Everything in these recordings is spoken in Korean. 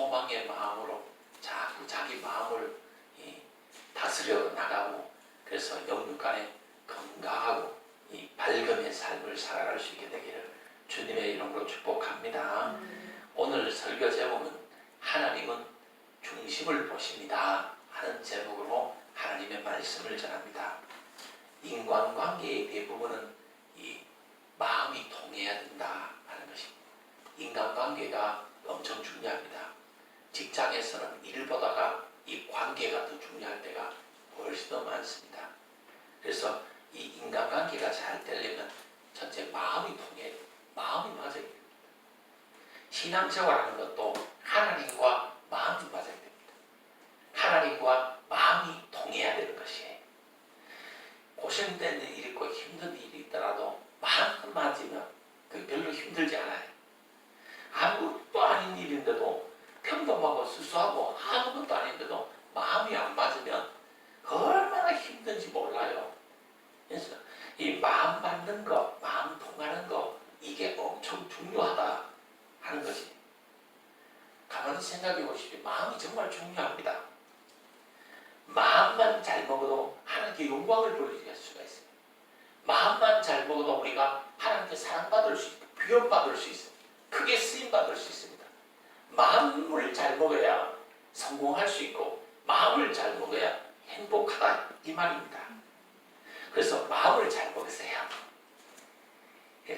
소망의 마음으로 자꾸 자기 마음을 다스려 나가고, 그래서 영육간에 건강하고 이 밝음의 삶을 살아갈 수 있게 되기를 주님의 이름으로 축복합니다. 오늘 설교 제목은 하나님은 중심을 보십니다 하는 제목으로 하나님의 말씀을 전합니다. 인간관계의 대부분은 이 마음이 통해야 된다 하는 것입니다. 인간관계가 엄청 중요합니다. 직장에서는 일보다가 이 관계가 더 중요할 때가 훨씬 더 많습니다. 그래서 이 인간관계가 잘 되려면 첫째 마음이 통해야 돼요. 마음이 맞아야 됩니다. 신앙생활하는 것도 하나님과 마음이 맞아야 됩니다. 하나님과 마음이 통해야 되는 것이에요. 고생되는 일이 있고 힘든 일이 있더라도 마음 맞으면 그게 별로 힘들지 않아요. 아무것도 아닌 일인데도 평범하고 수수하고 아무것도 아닌데도 마음이 안 맞으면 얼마나 힘든지 몰라요. 그래서 이 마음 맞는 거, 마음 통하는 거, 이게 엄청 중요하다 하는 것이. 가만히 생각해 보십시오. 마음이 정말 중요합니다. 마음만 잘 먹어도 하나님께 영광을 돌릴 수가 있어요. 마음만 잘 먹어도 우리가 하나님께 사랑받을 수 있고 구원받을 수 있어요. 크게 쓰임받을 수 있습니다. 마음을 잘 먹어야 성공할 수 있고 마음을 잘 먹어야 행복하다 이 말입니다. 그래서 마음을 잘 먹으세요.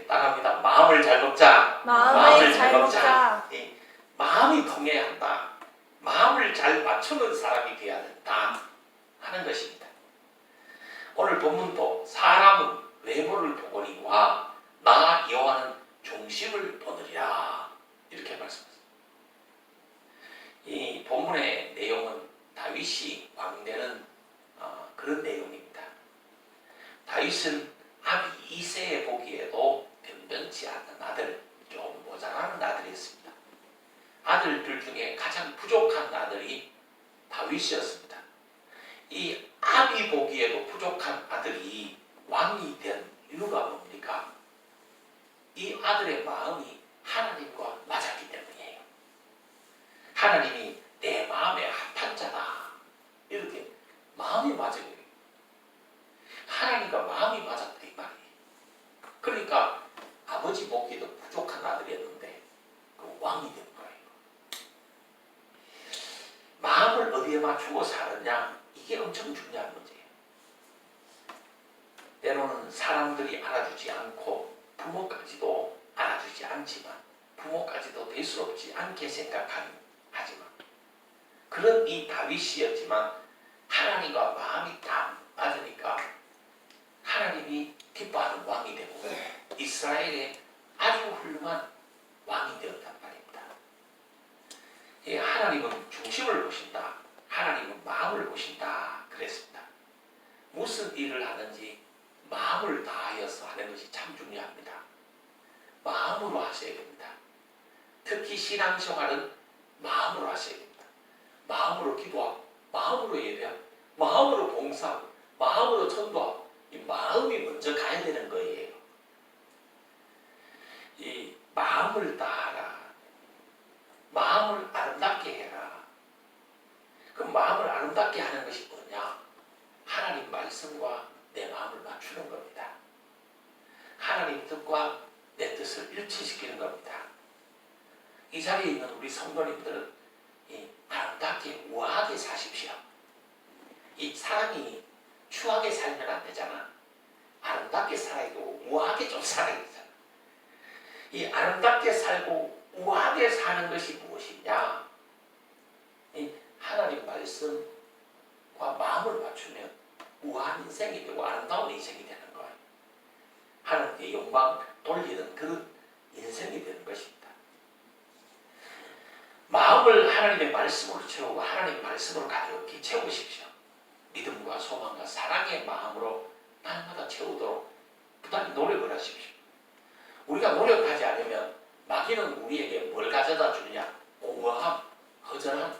따라합니다. 마음을 잘 먹자. 마음을 잘 먹자. 마음이 통해야 한다. 마음을 잘 맞추는 사람이 되어야 된다 하는 것입니다. 오늘 본문도 사람은 외모를 보거니와 나 여호와는 중심을 보느리라 이렇게 말씀하셨습니다. 이 본문의 내용은 다윗이 왕되는 그런 내용입니다. 다윗은 아비 이새에 보기에도 변변치 않는 아들, 좀 모자라는 아들이었습니다. 아들들 중에 가장 부족한 아들이 다윗이었습니다. 이 아비 보기에도 부족한 아들이 왕이 된 이유가 뭡니까? 이 아들의 마음이 하나님과 맞았기 때문이에요. 하나님이 내 마음에 합한 자다 이렇게 마음이 맞아요. 하나님과 마음이 맞았다 이 말이에요. 그러니까 아버지 보기에도 부족한 아들이었는데 그 왕이 된 거예요. 마음을 어디에 맞추고 사느냐, 이게 엄청 중요한 문제예요. 때로는 사람들이 알아주지 않고 부모까지도 알아주지 않지만, 부모까지도 대수롭지 않게 생각하지만, 그런 이 다윗이었지만 하나님과 마음이 딱 맞으니까 하나님이 기뻐하는 왕이 되고 이스라엘의 아주 훌륭한 왕이 되었단 말입니다. 하나님은 중심을 보신다. 하나님은 마음을 보신다. 그랬습니다. 무슨 일을 하든지 마음을 다하여서 하는 것이 참 중요합니다. 마음으로 하셔야 됩니다. 특히 신앙생활은 마음으로 하셔야 됩니다. 마음으로 기도하고, 마음으로 예배하고, 마음으로 봉사하고, 마음으로 전도하고, 이 마음이 먼저 가야 되는 거예요. 이 마음을 다하라. 마음을 아름답게 해라. 그 마음을 아름답게 하는 것이 뭐냐? 하나님 말씀과 내 마음을 맞추는 겁니다. 하나님 뜻과 내 뜻을 일치시키는 겁니다. 이 자리에 있는 우리 성도님들은 아름답게 우아하게 사십시오. 이 사람이 추하게 살면 안 되잖아. 아름답게 살아야 되고 우아하게 좀 살아야 되잖아. 이 아름답게 살고 우아하게 사는 것이 무엇이냐? 이 하나님 말씀과 마음을 맞추면 우아한 인생이 되고 아름다운 인생이 되는 거예요. 하나님께 영광 돌리는 그런 인생이 되는 것입니다. 마음을 하나님의 말씀으로 채우고 하나님의 말씀으로 가득히 채우십시오. 믿음과 소망과 사랑의 마음으로 날마다 채우도록 부단히 노력을 하십시오. 우리가 노력하지 않으면 마귀는 우리에게 뭘 가져다 주느냐? 공허함, 허전함,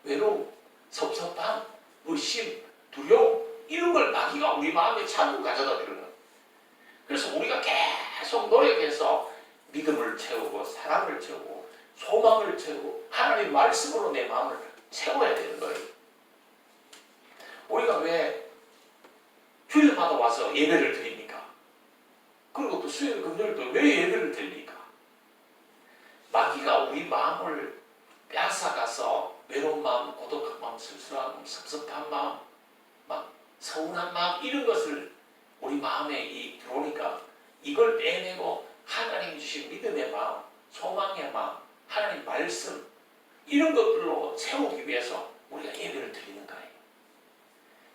외로움, 섭섭함, 의심, 두려움, 이런 걸 마귀가 우리 마음에 자꾸 가져다 주는 거예요. 그래서 우리가 계속 노력해서 믿음을 채우고 사랑을 채우고 소망을 채우고 하나님 말씀으로 내 마음을 채워야 되는 거예요. 우리가 왜 주일마다 와서 예배를 드립니까? 그리고 또 수요일 금요일도 왜 예배를 드립니까? 마귀가 우리 마음을 뺏어가서 외로운 마음, 고독한 마음, 쓸쓸한 마음, 섭섭한 마음, 막 서운한 마음 이런 것을 우리 마음에 들어오니까 이걸 빼내고 하나님 주신 믿음의 마음, 소망의 마음, 하나님 말씀 이런 것들로 채우기 위해서 우리가 예배를 드리는 거예요.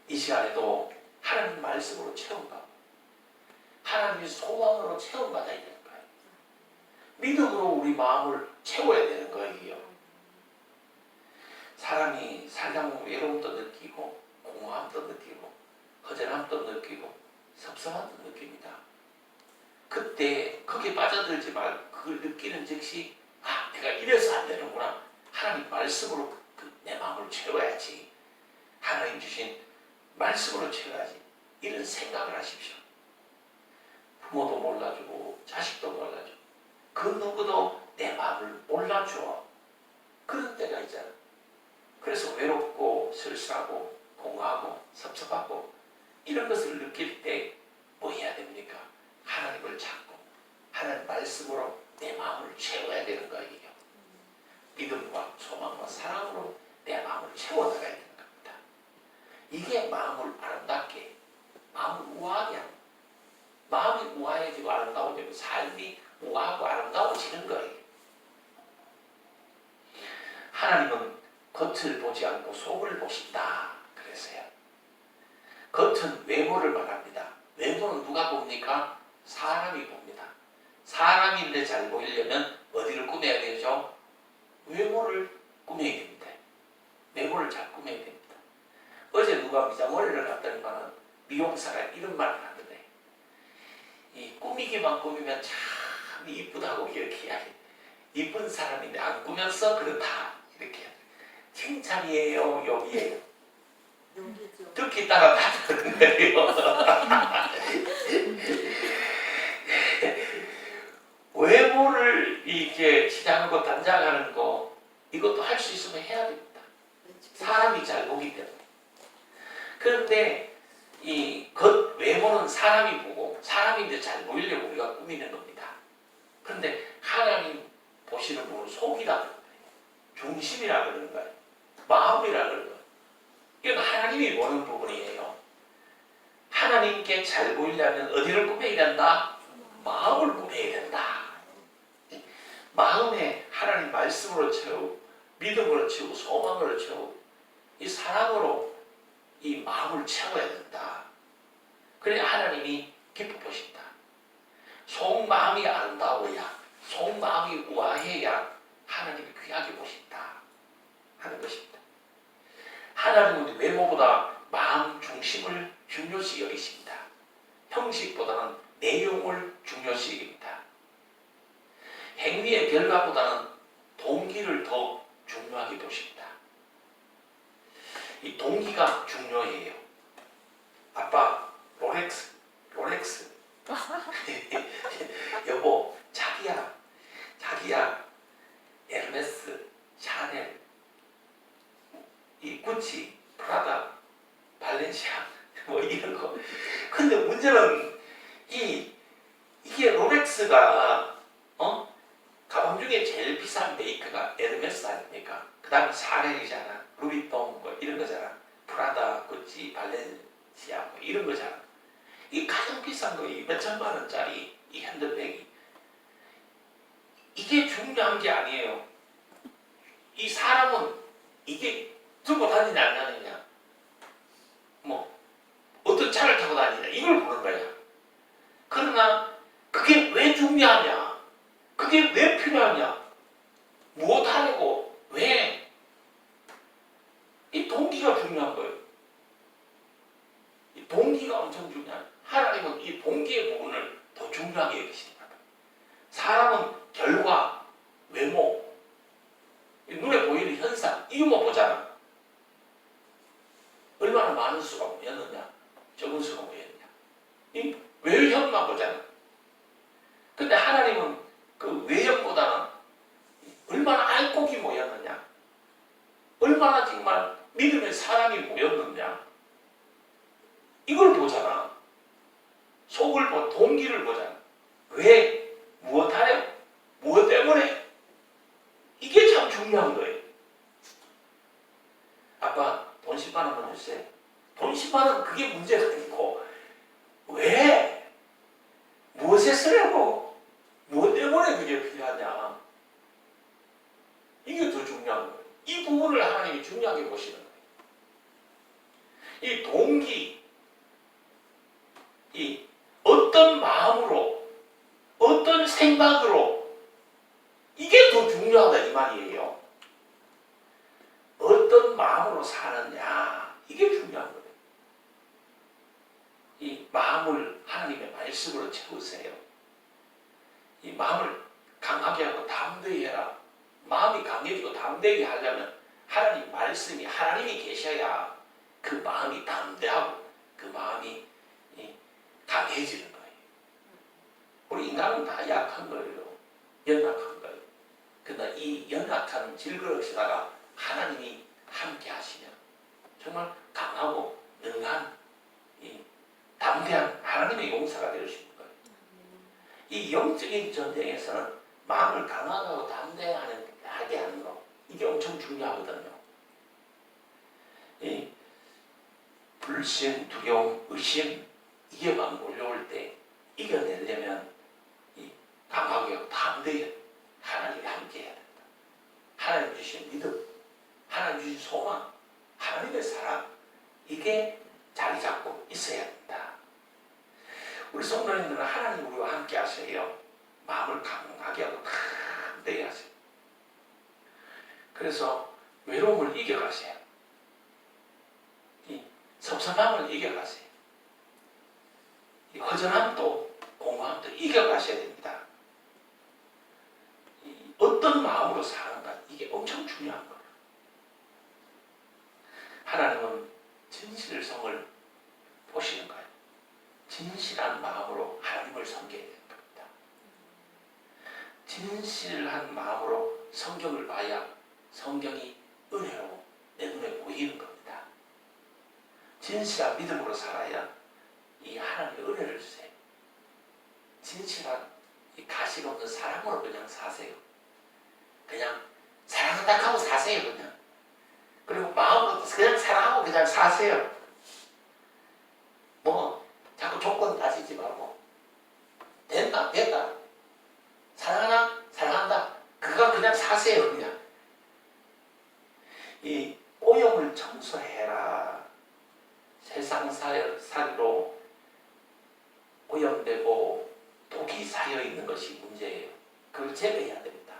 이 시간에도 하나님 말씀으로 채운다. 하나님의 소망으로 채움받아야 되는 거예요. 믿음으로 우리 마음을 채워야 되는 거예요. 사람이 살다 보면 외로움도 느끼고 공허함도 느끼고 허전함도 느끼고 섭섭함도 느낍니다. 그때 거기에 빠져들지 말고 그걸 느끼는 즉시 내가 이래서 안 되는구나. 하나님 말씀으로 내 마음을 채워야지. 하나님 주신 말씀으로 채워야지. 이런 생각을 하십시오. 부모도 몰라주고 자식도 몰라주고 그 누구도 내 마음을 몰라줘. 그런 때가 있잖아. 그래서 외롭고 쓸쓸하고 공허하고 섭섭하고 이런 것을 느낄 때 뭐 해야 됩니까? 하나님을 찾고 하나님 말씀으로 내 마음을 채워야 되는 거예요. 믿음과 소망과 사랑으로 내 마음을 채워나가야 되는 겁니다. 이게 마음을 아름답게, 마음을 우아하게 합니다. 마음이 우아해지고 아름다워지고 삶이 우아하고 아름다워지는 거예요. 하나님은 겉을 보지 않고 속을 보신다. 그래서요. 겉은 외모를 말합니다. 외모는 누가 봅니까? 사람이 봅니다. 사람인데 잘 보이려면 어디를 꾸며야 되죠? 외모를 꾸며야 됩니다. 외모를 잘 꾸며야 됩니다. 어제 누가 미장원리를 갔더니만은 미용사가 이런 말을 하던데, 이 꾸미기만 꾸미면 참 이쁘다고 이렇게 이야기. 이쁜 사람인데 안 꾸면서 그렇다 이렇게 칭찬이에요, 욕이에요? 듣기 따라 다 다른 거예요. 외모를 이렇게 치장하고 단장하는 거 이것도 할 수 있으면 해야 됩니다. 사람이 잘 보기 때문에. 그런데 이 겉 외모는 사람이 보고 사람이 이제 잘 보이려고 우리가 꾸미는 겁니다. 그런데 하나님 보시는 분은 속이라 그러는 거예요. 중심이라 그러는 거예요. 마음이라 그러는 거예요. 이건 하나님이 보는 부분이에요. 하나님께 잘 보이려면 어디를 꾸며야 된다? 마음을 꾸며야 된다. 마음에 하나님 말씀으로 채우고 믿음으로 채우고 소망으로 채우고 이 사랑으로 이 마음을 채워야 된다. 그래야 하나님이 기뻐 보신다. 속마음이 아름다워야 속마음이 우아해야 하나님이 귀하게 보신다 하는 것입니다. 하나님은 외모보다 마음 중심을 중요시 여기십니다. 형식보다는 내용을 중요시 여깁니다. 행위의 결과보다는 동기를 더 중요하게 보십니다. 이 동기가 중요해요. 아빠 롤렉스 여보 자기야 에르메스 샤넬 이 구찌 프라다 발렌시아 뭐 이런 거. 근데 문제는 이게 롤렉스가 가방 중에 제일 비싼 메이커가 에르메스 아닙니까? 그 다음에 샤넬이잖아. 루비통 뭐 이런 거잖아. 프라다, 구찌, 발렌시아 뭐 이런 거잖아. 이 가장 비싼 거, 이 몇천만 원짜리 이 핸드백이 이게 중요한 게 아니에요. 이 사람은 이게 들고 다니냐 안 다니냐, 뭐 어떤 차를 타고 다니냐 이걸 보는 거야. 그러나 그게 왜 중요하냐, 그게 왜 필요하냐, 무엇 하려고, 왜? 이 동기가 중요한 거예요. 이 동기가 엄청 중요한. 하나님은 이 동기의 부분을 더 중요하게 여기십니다. 사람은 결과, 외모, 눈에 보이는 현상 이것만 보잖아. 얼마나 많은 수가 모였느냐, 적은 수가 모였느냐, 이 외형만 보잖아. 근데 하나님은 그 외형보다는 얼마나 알곡이 모였느냐, 얼마나 정말 믿음의 사람이 모였느냐, 이걸 보잖아. 속을 보, 동기를 보잖아. 왜? 무엇하려? 무엇 때문에? 이게 참 중요한 거예요. 아빠 돈 10만 원만 주세요. 돈 10만 원 그게 문제가 아니고 왜? 무엇에 쓰려고? 무엇 때문에 그게 필요하냐? 이게 더 중요한 거예요. 이 부분을 하나님이 중요하게 보시는 거예요. 이 동기, 이 어떤 마음으로, 어떤 생각으로, 이게 더 중요하다 이 말이에요. 어떤 마음으로 사느냐, 이게 중요한 거예요. 이 마음을 하나님의 말씀으로 채우세요. 이 마음을 강하게 하고 담대히 해라. 마음이 강해지고 담대히 하려면 하나님 말씀이, 하나님이 계셔야 그 마음이 담대하고 그 마음이 강해지는 거예요. 우리 인간은 다 약한 거예요. 연약한 거예요. 그러나 이 연약한 질그릇에다가 하나님이 함께 하시면 정말 강하고 능한 담대한 하나님의 용사가 될 수 있는 거예요. 이 영적인 전쟁에서는 마음을 강하고 담대하게 하는 거, 이게 엄청 중요하거든요. 이 불신, 두려움, 의심, 이게 막 몰려올 때 이겨내려면 이 강하게 담대히 하나님이 함께 해야 된다. 하나님 주신 믿음, 하나님 주신 소망, 하나님의 사랑, 이게 자리 잡고 있어야 된다. 우리 성도님들은 하나님 우리와 함께 하세요. 마음을 강하게 하고 담대히 하세요. 그래서 외로움을 이겨가세요. 이 섭섭함을 이겨가세요. 이 허전함도 공허함도 이겨가셔야 됩니다. 어떤 마음으로 사는가, 이게 엄청 중요한 거예요. 하나님은 진실성을 보시는 거예요. 진실한 마음으로 하나님을 섬겨야 되는 겁니다. 진실한 마음으로 성경을 봐야 성경이 은혜로 내 눈에 보이는 겁니다. 진실한 믿음으로 살아야 이 하나님의 은혜를 주세요. 진실한 이 가식 없는 사랑으로 그냥 사세요. 그냥 사랑한다 하고 사세요. 그냥. 그리고 마음으로 그냥 사랑하고 그냥 사세요. 뭐 자꾸 조건 따지지 말고 됐다 됐다 사랑하나 사랑한다 그거 그냥 사세요. 그냥 이 오염을 청소해라. 세상 살이로 오염되고 독이 쌓여 있는 것이 문제예요. 그걸 제거해야 됩니다.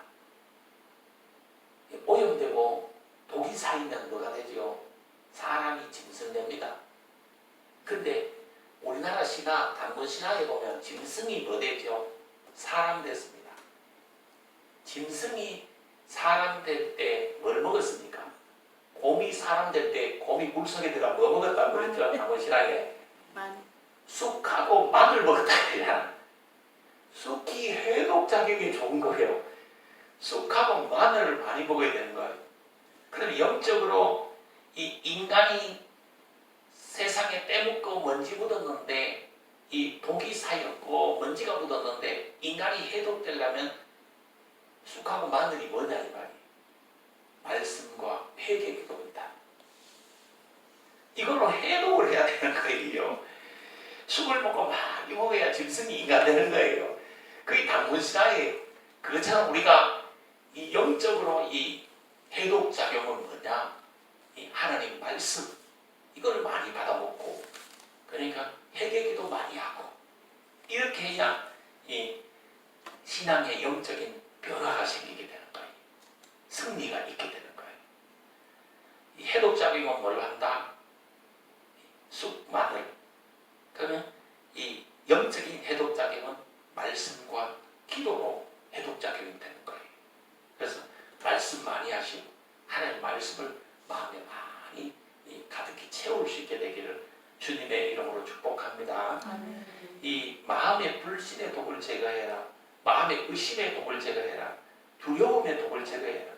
오염되고 독이 쌓이면 뭐가 되죠? 사람이 짐승됩니다. 근데 우리나라 신화, 단군 신화에 보면 짐승이 뭐 되죠? 사람 됐습니다. 짐승이 사람 될 때 뭘 먹었습니까? 곰이 사람 될 때 곰이 물속에 들어가 뭐 먹었다고 그랬죠? 단군 신화에 쑥하고 마늘 먹었다 그냥. 쑥이 해독 작용이 좋은 거예요. 쑥하고 마늘을 많이 먹어야 되는 거예요. 그럼 영적으로 이 인간이 세상에 때묻고 먼지 묻었는데 이 독이 쌓였고 먼지가 묻었는데 인간이 해독되려면 쑥하고 마늘이 뭐냐 이 말이에요. 말씀과 회개 기도입니다. 이걸로 해독을 해야 되는 거예요. 쑥을 먹고 많이 먹어야 짐승이 인간 되는 거예요. 그게 단군신화예요. 그것처럼 우리가 이 영적으로 이 해독작용은 뭐냐? 이 하나님 말씀 이걸 많이 받아먹고 그러니까 회개기도 많이 하고 이렇게 해야 이 신앙의 영적인 변화가 생기게 되는 거예요. 승리가 있게 되는 거예요. 이 해독작용은 뭘 한다? 쑥, 마늘. 그러면 이 영적인 해독작용은 말씀과 기도로 해독작용이 되는 거예요. 그래서 말씀 많이 하시고 하나님의 말씀을 마음에 많이 가득히 채울 수 있게 되기를 주님의 이름으로 축복합니다. 이 마음의 불신의 독을 제거해라. 마음의 의심의 독을 제거해라. 두려움의 독을 제거해라.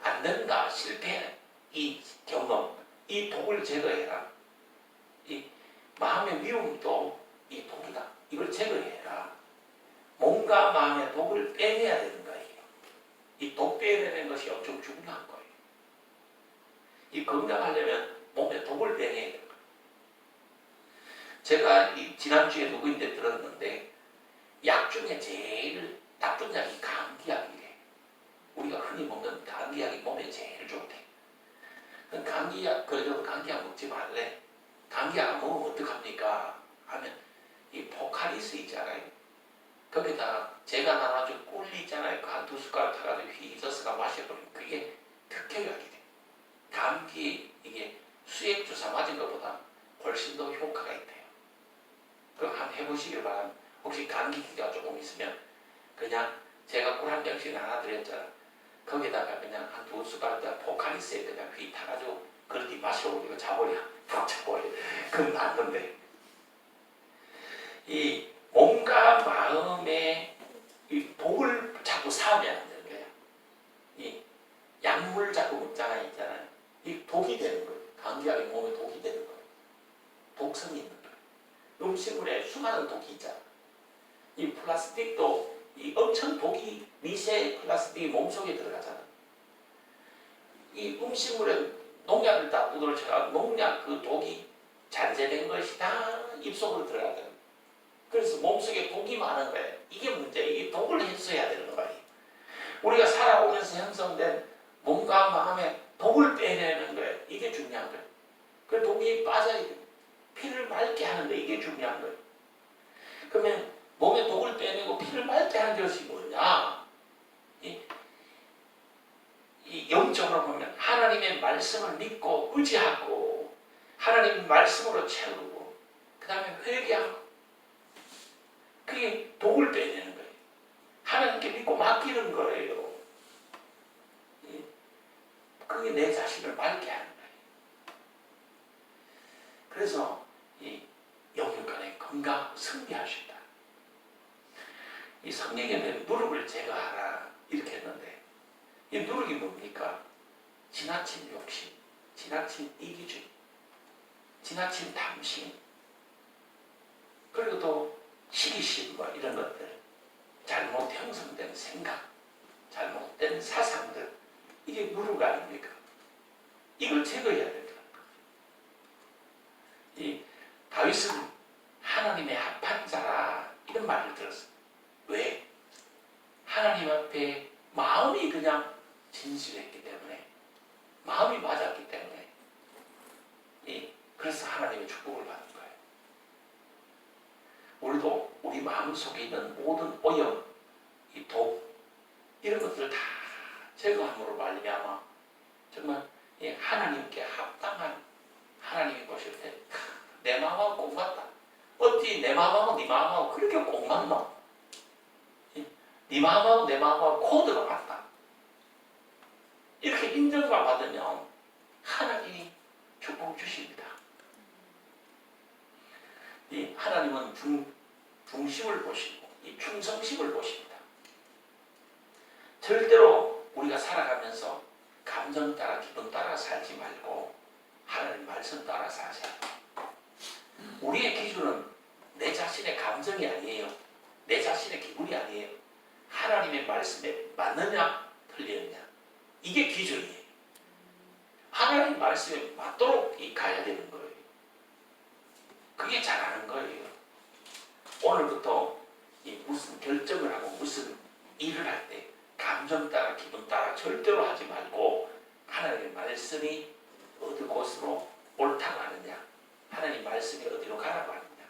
안 된다, 실패, 이 경험, 이 독을 제거해라. 이 마음의 미움도 이 독이다. 이걸 제거해라. 몸과 마음의 독을 빼내야 되는 거예요. 이 독 빼내는 것이 엄청 중요한 거예요. 이 건강하려면 몸에 독을 빼내야 돼요. 제가 이 지난주에 누구인데 들었는데 약 중에 제일 나쁜 약이 감기약이래. 우리가 흔히 먹는 감기약이 몸에 제일 좋대. 감기약, 그래도 감기약 먹지 말래. 감기약 안 먹으면 어떡합니까? 하면 이 포카리스 있잖아요. 거기다 제가 나눠준 꿀리 있잖아요. 그 한 두 숟가락 타가지고 휘저어서 마셔버리면 그게 특효약이 돼. 감기 이게 수액 주사 맞은 것보다 훨씬 더 효과가 있대요. 그럼 한번 해보시길 바랍니다. 혹시 감기기가 조금 있으면 그냥 제가 꿀 한 병씩 나눠드렸잖아. 거기다가 그냥 한 두 숟가락 포카리스에 그냥 휘 타가지고 그렇게 마셔버리고 자버려. 푹 자버려. 그럼 낫는데 이 몸과 마음에 이 독을 자꾸 쌓으면 안 되는 거야. 이 약물 자꾸 먹잖아요. 있잖아요. 이 독이 되는 거예요. 감기약이 몸에 독이 되는 거예요. 독성이 있는 거예요. 음식물에 수많은 독이 있잖아. 이 플라스틱도 이 엄청 독이 미세 플라스틱이 몸속에 들어가잖아. 이 음식물에 농약을 다 두드려 쳐가 농약 그 독이 잔재된 것이 다 입속으로 들어가잖아. 그래서 몸속에 독이 많은 거예요. 이게 문제예요. 이 독을 해소해야 되는 거예요. 우리가 살아오면서 형성된 몸과 마음에 독을 빼내는 거예요. 이게 중요한 거예요. 그 독이 빠져야 돼요. 피를 맑게 하는 거 이게 중요한 거예요. 그러면 몸에 독을 빼내고 피를 맑게 하는 것이 뭐냐? 이 영적으로 보면 하나님의 말씀을 믿고 의지하고 하나님의 말씀으로 채우고 그 다음에 회개하고 그게 독을 빼내는 거예요. 하나님께 믿고 맡기는 거예요. 그게 내 자신을 맑게 하는 거예요. 그래서 이 영육간의 건강 승리할 수 있다. 이 성경에는 누룩을 제거하라 이렇게 했는데 이 누룩이 뭡니까? 지나친 욕심, 지나친 이기주의, 지나친 탐심, 그리고 또 시기심 뭐 이런 것들, 잘못 형성된 생각, 잘못된 사상들, 이게 누룩 아닙니까? 이걸 제거해야 된다. 이 다윗은 하나님의 합한 자라 이런 말을 들었어요. 왜? 하나님 앞에 마음이 그냥 진실했기 때문에, 마음이 맞았기 때문에, 그래서 하나님의 축복을 받은 거예요. 우리도 우리 마음속에 있는 모든 오염, 이 독, 이런 것들을 다 제거함으로 말미암아 정말 하나님께 합당한 하나님이 보실 때 내 마음하고 꼭 맞다. 어찌 내 마음하고 네 마음하고 그렇게 꼭 맞나? 네 마음하고 내 마음하고 코드가 맞다. 이렇게 인정만 받으면 하나님이 축복 주십니다. 이 하나님은 중심을 보시고 이 충성심을 보십니다. 절대로 우리가 살아가면서 감정 따라 기분 따라 살지 말고 하나님 말씀 따라 사셔야 합니다. 우리의 기준은 내 자신의 감정이 아니에요. 내 자신의 기분이 아니에요. 하나님의 말씀에 맞느냐 틀리느냐 이게 기준이에요. 하나님 말씀에 맞도록 가야 되는 거예요. 그게 잘하는 거예요. 오늘부터 무슨 결정을 하고 무슨 일을 할 때 감정 따라 기분 따라 절대로 하지 말고 하나님의 말씀이 어느 곳으로 옳다고 하느냐, 하나님 말씀이 어디로 가라고 하느냐,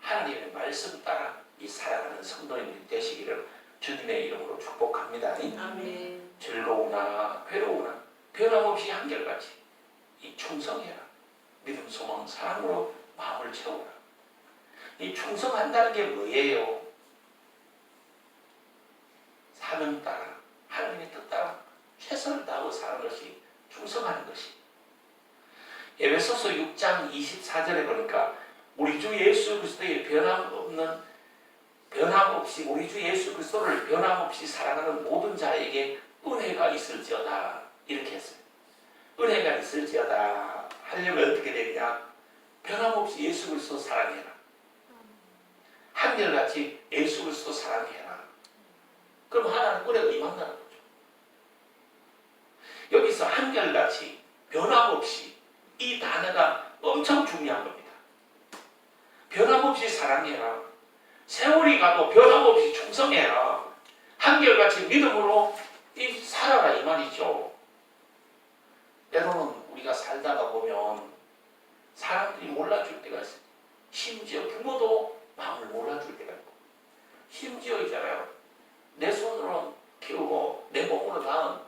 하나님의 말씀 따라 살아가는 성도님들이 되시기를 주님의 이름으로 축복합니다. 아멘. 즐거우나 괴로우나 변함없이 한결같이 충성해라. 믿음, 소망, 사랑으로 마음을 채우라. 이 충성한다는 게 뭐예요? 사명 따라 하나님의 뜻 따라 최선을 다하고 사는 것이 충성하는 것이. 에베소서 6장 24절에 보니까 우리 주 예수 그리스도의 변함없는 변함없이 우리 주 예수 그리스도를 변함없이 사랑하는 모든 자에게 은혜가 있을지어다 이렇게 했어요. 은혜가 있을지어다 하려면 어떻게 되느냐? 변함없이 예수 그리스도 사랑해라. 한결같이 예수 그리스도 사랑해라. 그럼 하나님 은혜가 임한다는 거죠. 여기서 한결같이 변함없이 이 단어가 엄청 중요한 겁니다. 변함없이 사랑해라. 세월이 가도 변함없이 충성해라. 한결같이 믿음으로 살아라 이 말이죠. 때로는 우리가 살다가 보면 사람들이 몰라줄 때가 있어요. 심지어 부모도 마음을 몰라줄 때가 있고, 심지어 있잖아요. 내 손으로 키우고 내 몸으로 낳은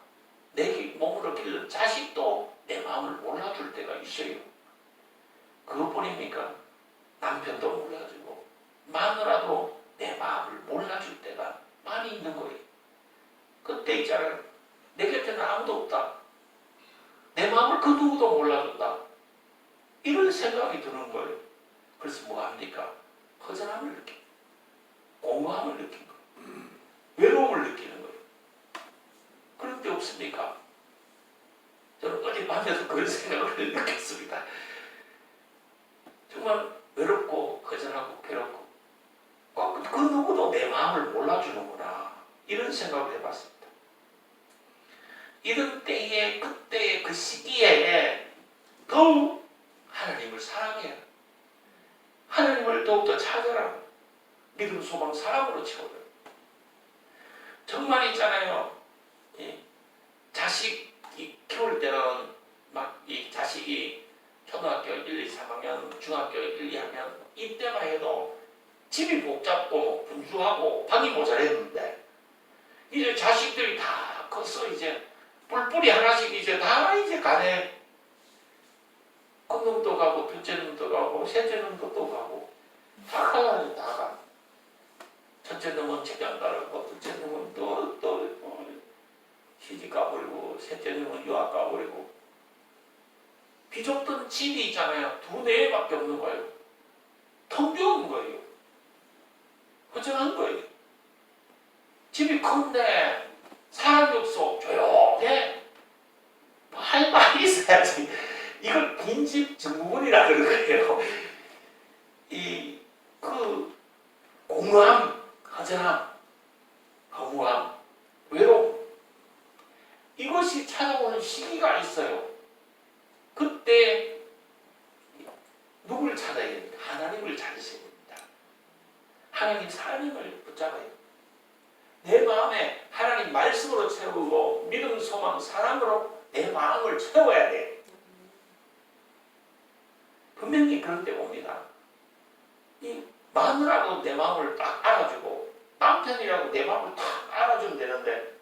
내 몸으로 길른 자식도 내 마음을 몰라줄 때가 있어요. 그것뿐입니까? 남편도 몰라주고 마누라도 내 마음을 몰라줄 때가 많이 있는 거예요. 그때 있잖아요. 내 곁에는 아무도 없다. 내 마음을 그 누구도 몰라준다. 이런 생각이 드는 거예요. 그래서 뭐 합니까? 허전함을 느끼고 공허함을 느끼고 외로움을 느끼는 거예요. 그런 데 없습니까? 저는 어젯밤에도 그런 생각을 느꼈습니다. 정말 외롭고 허전하고 괴롭고 그 누구도 내 마음을 몰라주는구나 이런 생각을 해봤습니다. 이런 때에 그때의 그 시기에 더욱 하나님을 사랑해라. 하나님을 더욱더 찾아라. 믿음, 소망, 사랑으로 채워라. 정말 있잖아요. 자식이 키울 때는 막 이 자식이 초등학교 1, 2, 3학년, 중학교 1, 2학년 이때만 해도 집이 복잡고 분주하고 방이 모자랐는데 이제 자식들이 다 커서 이제 뿔뿔이 하나씩 이제 다 이제 가네. 큰 놈도 가고 둘째 놈도 가고 셋째 놈도 또 가고 다 가야지 다 가. 첫째 놈은 직장 가고 둘째 놈은 또 시집 가버리고 셋째 놈은 유학 가버리고 비좁던 집이 있잖아요. 2-4개밖에 없는 거예요. 텅 비어있는 거예요. 허전한 거예요. 집이 큰데 사람이 없어. 조용해. 할 말이 있어야지. 이걸 빈집 증후군이라 그러는 거예요. 공허함, 허전함, 허무함, 외로움. 이것이 찾아오는 시기가 있어요. 그때 누구를 찾아야 됩니까? 하나님을 찾으셔야 됩니다. 하나님 사랑을 붙잡아야 됩니다. 내 마음에 하나님 말씀으로 채우고 믿음, 소망, 사랑으로 내 마음을 채워야 돼. 분명히 그런 때 옵니다. 이 마누라도 내 마음을 딱 알아주고 남편이라고 내 마음을 딱 알아주면 되는데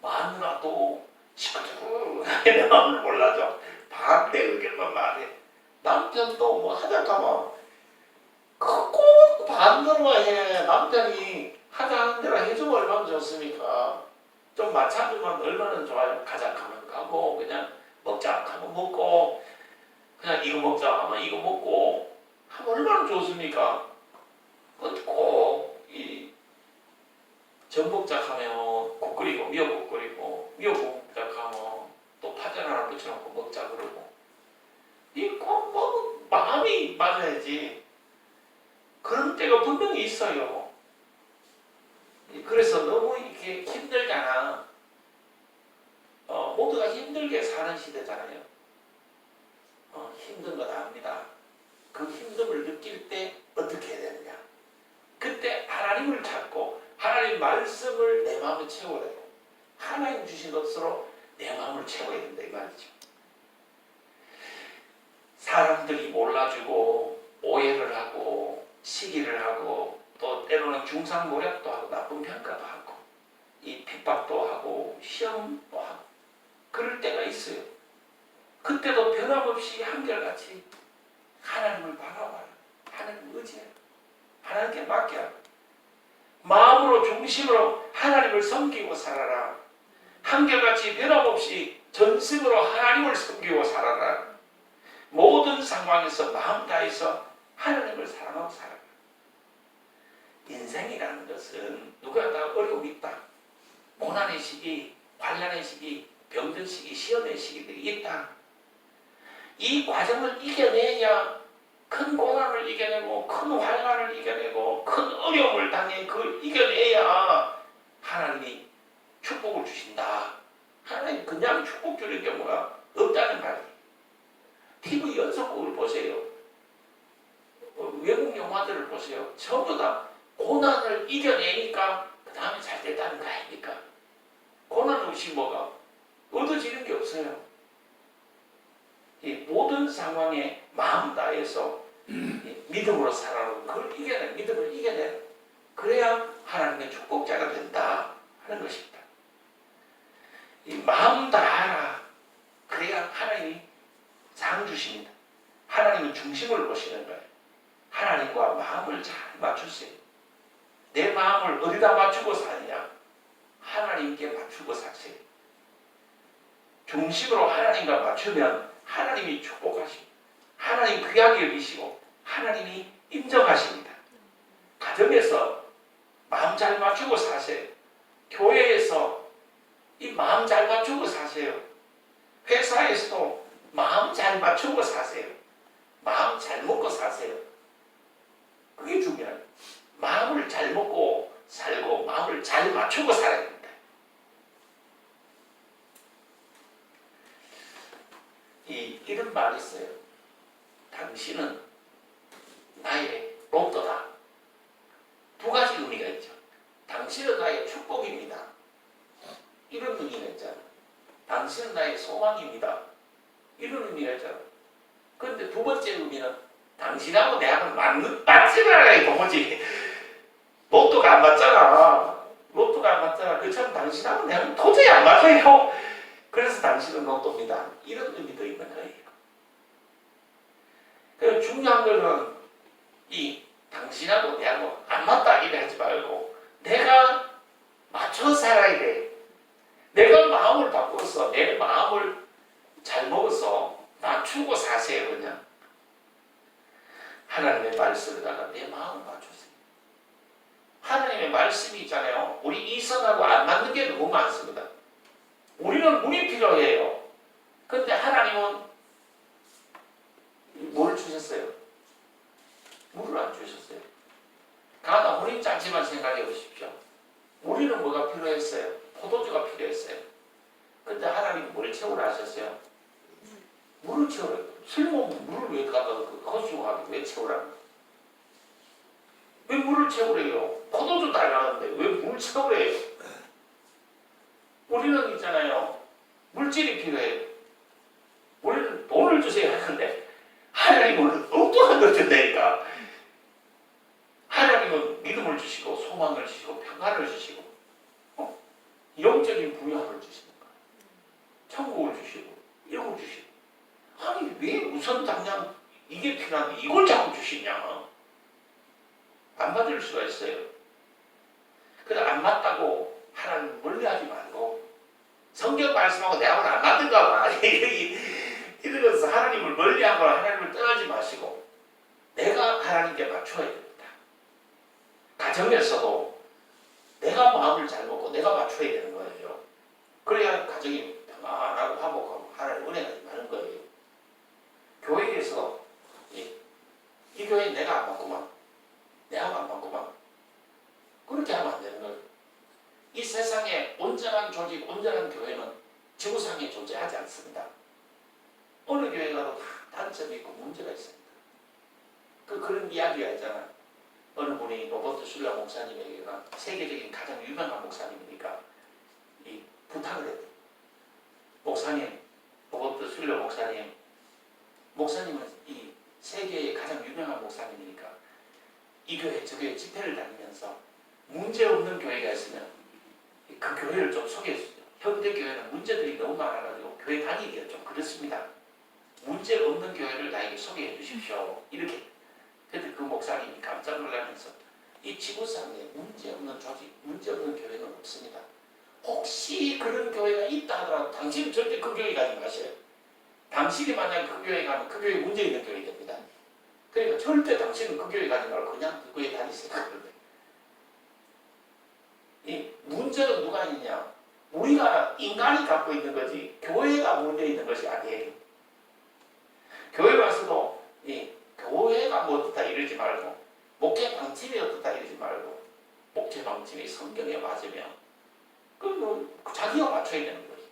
마누라도 시끄럽게 내 마음을 몰라줘. 반대 의견만 말해. 남편도 뭐 하자고 하면 꼭 반대로 해. 남편이 하자는 대로 해주면 얼마나 좋습니까? 좀 맞춰주면 얼마나 좋아요. 가자 하면 가고 그냥 먹자 하면 먹고 그냥 이거 먹자 하면 이거 먹고 하면 얼마나 좋습니까? 꼭 전복자 하면 국 끓이고 미역국 끓이고 미역국자 하면 또 파전 하나 붙여놓고 먹자 그러고 꼭 뭐 마음이 맞아야지. 그런 때가 분명히 있어요. 그래서 너무 이렇게 힘들잖아. 모두가 힘들게 사는 시대잖아요. 힘든 거 다 압니다. 그 힘듦을 느낄 때 어떻게 해야 되느냐? 그때 하나님을 찾고 하나님 말씀을 내 마음에 채워야 돼요. 하나님 주신 것으로 내 마음을 채워야 된다 이 말이죠. 사람들이 몰라주고 오해를 하고 시기를 하고 또 때로는 중상모략도 하고 나쁜 평가도 하고 이 핍박도 하고 시험도 하고 그럴 때가 있어요. 그때도 변함없이 한결같이 하나님을 바라봐라. 하나님을 의지해라. 하나님께 맡겨라. 마음으로 중심으로 하나님을 섬기고 살아라. 한결같이 변함없이 전심으로 하나님을 섬기고 살아라. 모든 상황에서 마음 다해서 하나님을 사랑하고 살아라. 인생이라는 것은 누구나 다 어려움이 있다. 고난의 시기, 환난의 시기, 병든 시기, 시험의 시기들이 있다. 이 과정을 이겨내야 큰 고난을 이겨내고 큰 환난을 이겨내고 큰 어려움을 당해 그걸 이겨내야 하나님이 축복을 주신다. 하나님 그냥 축복 주는 경우가 없다는 말이에요. TV 연속극을 보세요. 외국 영화들을 보세요. 전부 다 고난을 이겨내니까 그 다음에 잘 됐다는 거 아닙니까? 고난 없이 뭐가 얻어지는 게 없어요. 이 모든 상황에 마음 다해서 믿음으로 살아가고 그걸 이겨내, 믿음을 이겨내. 그래야 하나님의 축복자가 된다 하는 것입니다. 이 마음 다하라. 그래야 하나님이 상 주십니다. 하나님은 중심을 보시는 거예요. 하나님과 마음을 잘 맞추세요. 내 마음을 어디다 맞추고 사느냐? 하나님께 맞추고 사세요. 중심으로 하나님과 맞추면 하나님이 축복하시고 하나님 귀하게 여기시고 하나님이 인정하십니다. 가정에서 마음 잘 맞추고 사세요. 교회에서 이 마음 잘 맞추고 사세요. 회사에서도 마음 잘 맞추고 사세요. 마음 잘 먹고 사세요. 그게 중요해요. 마음을 잘 먹고 살고 마음을 잘 맞추고 살아야 됩니다. 이런 말이 있어요. 당신은 나의 로또다. 두 가지 의미가 있죠. 당신은 나의 축복입니다. 이런 의미가 있잖아. 당신은 나의 소망입니다. 이런 의미가 있잖아. 그런데 두 번째 의미는 당신하고 내하고 맞지 말아야 도무지. 로또가 안 맞잖아. 로또가 안 맞잖아. 그처럼 당신하고 내하고 도저히 안 맞아요. 그래서 당신은 로또입니다. 이런 의미도 있는 거예요. 그래서 중요한 것은 이 당신하고 내하고 안 맞다 이래 하지 말고 내가 맞춰 살아야 돼. 내가 마음을 바꿔서 내 마음을 잘 먹어서 맞추고 사세요. 그냥 하나님의 말씀에다가 내 마음을 맞추세요. 하나님의 말씀이 있잖아요. 우리 이성하고 안 맞는 게 너무 많습니다. 우리는 물이 필요해요. 그런데 하나님은 뭘 주셨어요? 물을 안 주셨어요. 가나 우리 짧지만 생각해 보십시오. 우리는 뭐가 필요했어요? 포도주가 필요했어요. 그런데 하나님이 뭘 채우라 하셨어요? 물을 채우라. 쓸모없는 물을 왜 갖다가 거수하게 왜 채우라는 거예요? 왜 물을 채우래요? 포도주 달라는데 왜 물을 채우래요? 우리는 있잖아요. 물질이 필요해요. 우리는 돈을 주세요 하는데 하나님은 엉뚱한 걸 준다니까. 하나님은 믿음을 주시고 소망을 주시고 평안을 주시고 영적인 부유함을 주시는 거예요. 천국을 주시고 이런 걸 주시고. 아니 왜 우선 당장 이게 필요한데 이걸 자꾸 주시냐. 안 받을 수가 있어요. 그래서 안 맞다고 하나님 멀리하지 말고 성경 말씀하고 내하고는 안 맞는가 봐. 이러면서 하나님을 멀리하고 하나님을 떠나지 마시고 내가 하나님께 맞춰야 됩니다. 가정에서도 내가 마음을 잘 먹고 내가 맞춰야 되는 거예요. 그래야 가정이 평안하고 화목하고 하나님 은혜가 많은 거예요. 교회에서 이 교회 내가 안 맞구만. 내하고 안 맞구만. 그렇게 하면 안 되는 거예요. 이 세상에 온전한 조직, 온전한 교회는 지구상에 존재하지 않습니다. 어느 교회 가도 다 단점이 있고 문제가 있습니다. 그런 이야기가 있잖아. 어느 분이 로버트 슐러 목사님에게가 세계적인 가장 유명한 목사님이니까 부탁을 했대. 목사님, 로버트 슐러 목사님은 이 세계의 가장 유명한 목사님이니까 이 교회 저 교회 집회를 다니면서 문제 없는 교회가 있으면 그 교회를 좀 소개해 주세요. 현대 교회는 문제들이 너무 많아가지고 교회 다니기가 좀 그렇습니다. 문제 없는 교회를 나에게 소개해 주십시오. 이렇게. 그런데 그 목사님이 깜짝 놀라면서 이 지구상에 문제 없는 조직, 문제 없는 교회는 없습니다. 혹시 그런 교회가 있다 하더라도 당신은 절대 그 교회 가지 마세요. 당신이 만약 그 교회 가면 그 교회 문제 있는 교회 됩니다. 그러니까 절대 당신은 그 교회 가지 말고 그냥 그 교회 다니세요. 문제는 누가 있냐? 우리가 인간이 갖고 있는 거지 교회가 문제 있는 것이 아니에요. 교회 와서도 이 교회가 뭐 어떻다 이러지 말고 목회 방침이 어떻다 이러지 말고 목회 방침이 성경에 맞으면 그뭐 자기가 맞춰야 되는 거지.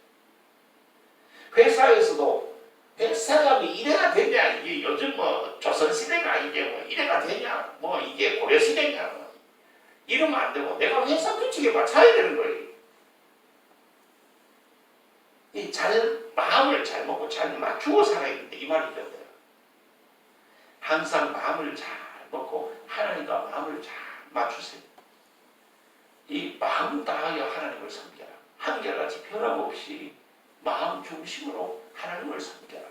회사에서도 회사가 이래가 되냐 이게 요즘 뭐 조선시대가 이게 뭐 이래가 되냐 뭐 이게 고려시대냐 뭐 이러면 안 되고 내가 회사 규칙에 맞춰야 되는 거예요. 이 마음을 잘 먹고 잘 맞추고 살아야 되는데 이 말이거든. 항상 마음을 잘 먹고 하나님과 마음을 잘 맞추세요. 이 마음 다하여 하나님을 섬겨라. 한결같이 변함없이 마음 중심으로 하나님을 섬겨라.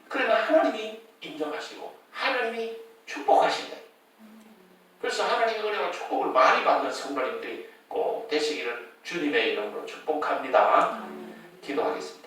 그러면 하나님이 인정하시고 하나님이 축복하신다. 그래서 하나님의 은혜와 축복을 많이 받는 성도님들이 꼭 되시기를 주님의 이름으로 축복합니다. 기도하겠습니다.